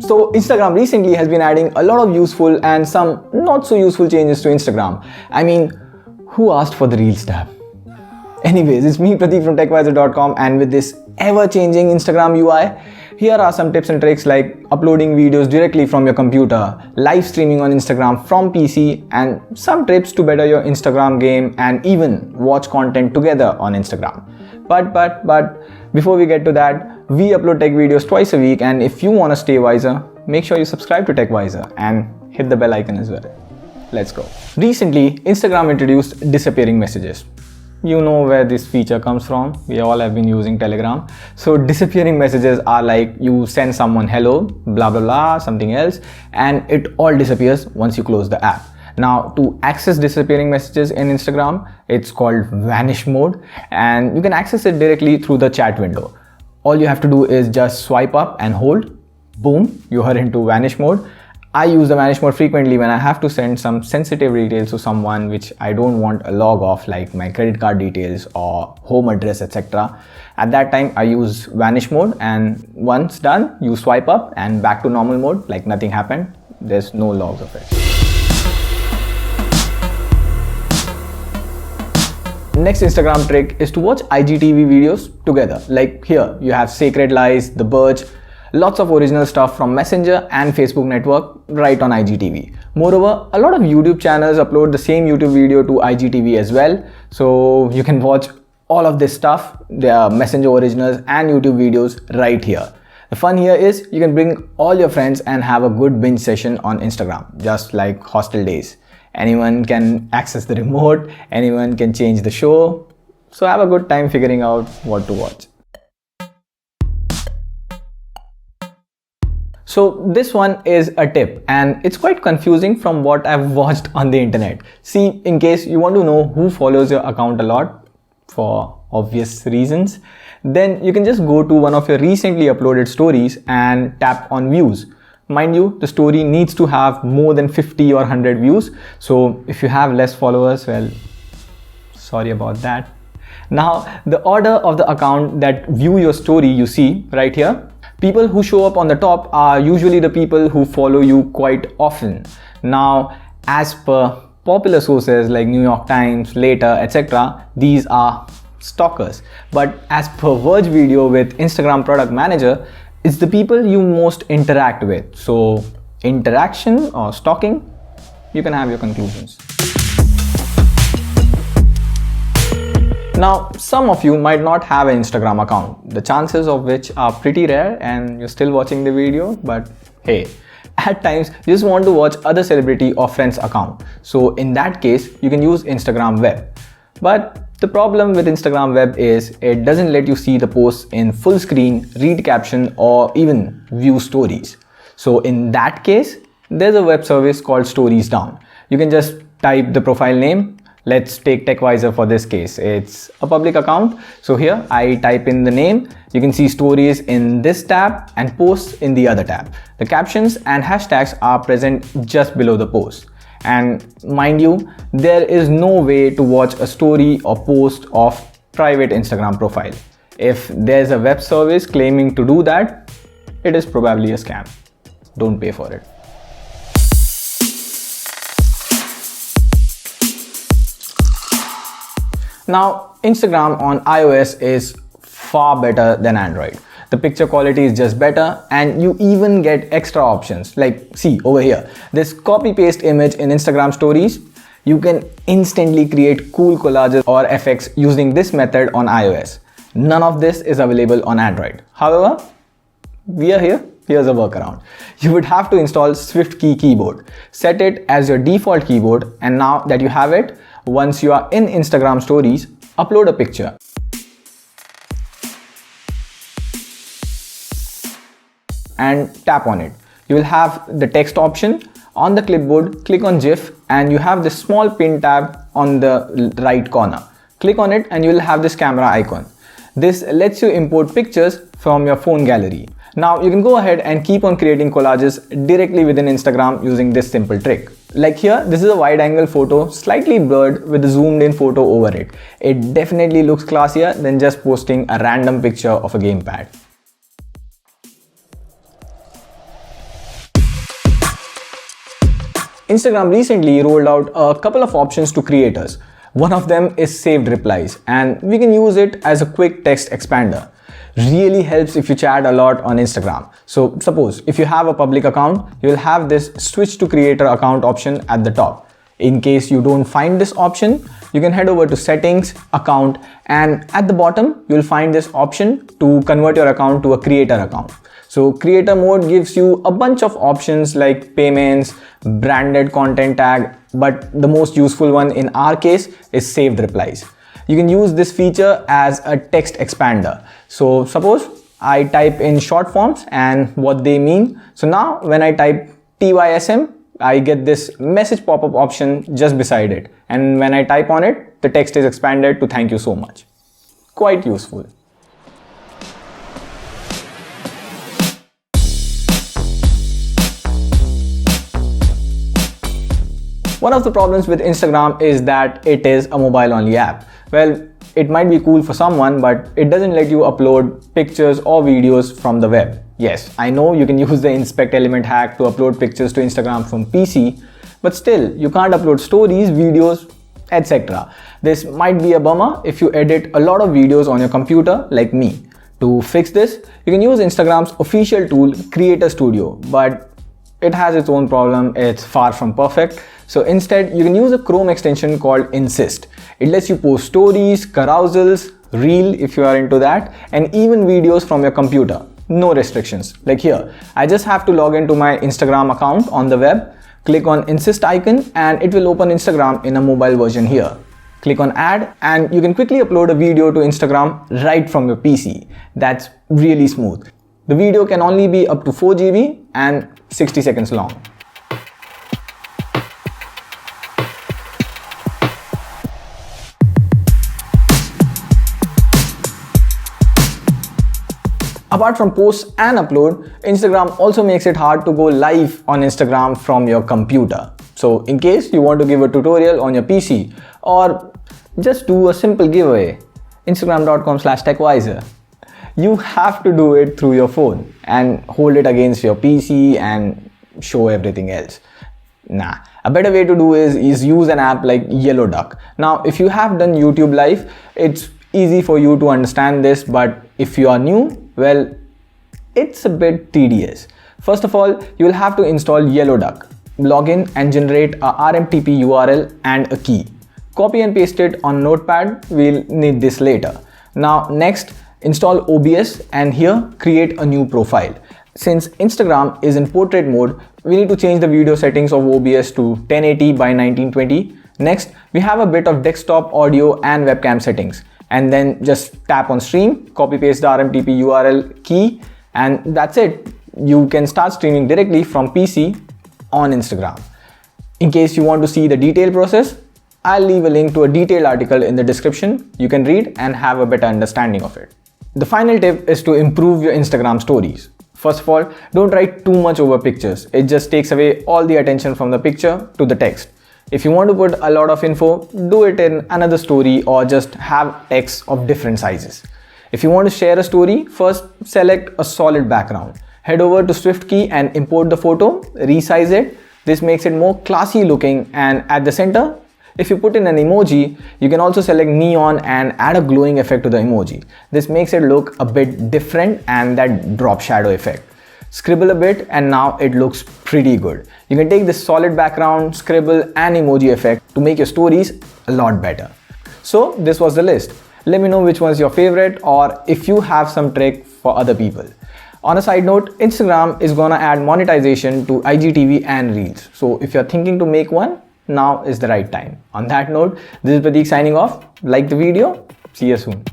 So Instagram recently has been adding a lot of useful and some not so useful changes to Instagram. I mean, who asked for the Reels tab? Anyways, it's me Pratik from TechWiser.com, and with this ever-changing Instagram UI, here are some tips and tricks like uploading videos directly from your computer, live streaming on Instagram from PC, and some tips to better your Instagram game and even watch content together on Instagram. But before we get to that, we upload tech videos twice a week, and if you want to stay wiser, make sure you subscribe to TechWiser and hit the bell icon as well. Let's go. Recently, Instagram introduced disappearing messages. You know where this feature comes from. We all have been using Telegram. So disappearing messages are like you send someone hello, blah blah blah, something else, and it all disappears once you close the app. Now, to access disappearing messages in Instagram, it's called vanish mode, and you can access it directly through the chat window. All you have to do is just swipe up and hold. Boom, you are into vanish mode. I use the vanish mode frequently when I have to send some sensitive details to someone which I don't want a log of, like my credit card details or home address, etc. At that time, I use vanish mode, and once done, you swipe up and back to normal mode like nothing happened. There's no logs of it. Next Instagram trick is to watch IGTV videos together. Like here, you have Sacred Lies, The Verge, lots of original stuff from Messenger and Facebook network right on IGTV. Moreover, a lot of YouTube channels upload the same YouTube video to IGTV as well. So you can watch all of this stuff, their Messenger originals and YouTube videos right here. The fun here is you can bring all your friends and have a good binge session on Instagram, just like hostel days. Anyone can access the remote, anyone can change the show. So have a good time figuring out what to watch. So this one is a tip, and it's quite confusing from what I've watched on the internet. See, in case you want to know who follows your account a lot, for obvious reasons, then you can just go to one of your recently uploaded stories and tap on views. Mind you, the story needs to have more than 50 or 100 views. So if you have less followers, well, sorry about that. Now, the order of the account that view your story you see right here. People who show up on the top are usually the people who follow you quite often. Now, as per popular sources like New York Times, Later, etc., these are stalkers. But as per Verge video with Instagram Product Manager, it's the people you most interact with. So, interaction or stalking, you can have your conclusions. Now, some of you might not have an Instagram account, the chances of which are pretty rare, and you're still watching the video, but hey, at times you just want to watch other celebrity or friend's account. So in that case, you can use Instagram Web. But the problem with Instagram Web is it doesn't let you see the posts in full screen, read caption, or even view stories. So in that case, there's a web service called Stories Down. You can just type the profile name. Let's take TechWiser for this case. It's a public account. So here I type in the name. You can see stories in this tab and posts in the other tab. The captions and hashtags are present just below the post. And mind you, there is no way to watch a story or post of private Instagram profile. If there's a web service claiming to do that, it is probably a scam. Don't pay for it. Now, Instagram on iOS is far better than Android. The picture quality is just better, and you even get extra options. Like, see over here, this copy paste image in Instagram stories. You can instantly create cool collages or effects using this method on iOS. None of this is available on Android. However, we are here. Here's a workaround. You would have to install SwiftKey keyboard. Set it as your default keyboard, and now that you have it, once you are in Instagram stories, upload a picture. And tap on it. You will have the text option. On the clipboard, click on GIF, and you have this small pin tab on the right corner. Click on it and you will have this camera icon. This lets you import pictures from your phone gallery. Now you can go ahead and keep on creating collages directly within Instagram using this simple trick. Like here, this is a wide angle photo, slightly blurred with a zoomed in photo over it. It definitely looks classier than just posting a random picture of a gamepad. Instagram recently rolled out a couple of options to creators. One of them is saved replies, and we can use it as a quick text expander. Really helps if you chat a lot on Instagram. So suppose if you have a public account, you'll have this switch to creator account option at the top. In case you don't find this option, you can head over to settings, account, and at the bottom, you'll find this option to convert your account to a creator account. So creator mode gives you a bunch of options like payments, branded content tag, but the most useful one in our case is saved replies. You can use this feature as a text expander. So suppose I type in short forms and what they mean. So now when I type TYSM, I get this message pop-up option just beside it. And when I type on it, the text is expanded to thank you so much. Quite useful. One of the problems with Instagram is that it is a mobile-only app. Well, it might be cool for someone, but it doesn't let you upload pictures or videos from the web. Yes, I know you can use the inspect element hack to upload pictures to Instagram from PC, but still, you can't upload stories, videos, etc. This might be a bummer if you edit a lot of videos on your computer like me. To fix this, you can use Instagram's official tool, Creator Studio, but it has its own problem. It's far from perfect. So instead, you can use a Chrome extension called Insist. It lets you post stories, carousels, reel if you are into that, and even videos from your computer. No restrictions. Like here, I just have to log into my Instagram account on the web, click on Insist icon, and it will open Instagram in a mobile version here. Click on add and you can quickly upload a video to Instagram right from your PC. That's really smooth. The video can only be up to 4 GB and 60 seconds long. Apart from post and upload, Instagram also makes it hard to go live on Instagram from your computer. So in case you want to give a tutorial on your PC or just do a simple giveaway, instagram.com/TechWiser, you have to do it through your phone and hold it against your PC and show everything else. Nah, a better way to do is use an app like Yellow Duck. Now, if you have done YouTube Live, it's easy for you to understand this, but if you are new, well, it's a bit tedious. First of all, you will have to install Yellow Duck, log in and generate a RMTP URL and a key. Copy and paste it on Notepad, we'll need this later. Now next, install OBS and here create a new profile. Since Instagram is in portrait mode, we need to change the video settings of OBS to 1080 by 1920. Next, we have a bit of desktop audio and webcam settings. And then just tap on stream, copy paste the RMTP URL key, and that's it. You can start streaming directly from PC on Instagram. In case you want to see the detailed process, I'll leave a link to a detailed article in the description. You can read and have a better understanding of it. The final tip is to improve your Instagram stories. First of all, don't write too much over pictures. It just takes away all the attention from the picture to the text. If you want to put a lot of info, do it in another story or just have text of different sizes. If you want to share a story, first select a solid background. Head over to SwiftKey and import the photo, resize it. This makes it more classy looking, and at the center, if you put in an emoji, you can also select neon and add a glowing effect to the emoji. This makes it look a bit different and that drop shadow effect. Scribble a bit and now it looks pretty good. You can take this solid background, scribble and emoji effect to make your stories a lot better. So this was the list. Let me know which one's your favorite or if you have some trick for other people. On a side note, Instagram is gonna add monetization to IGTV and Reels. So if you're thinking to make one, now is the right time. On that note, this is Pradeep signing off. Like the video. See you soon.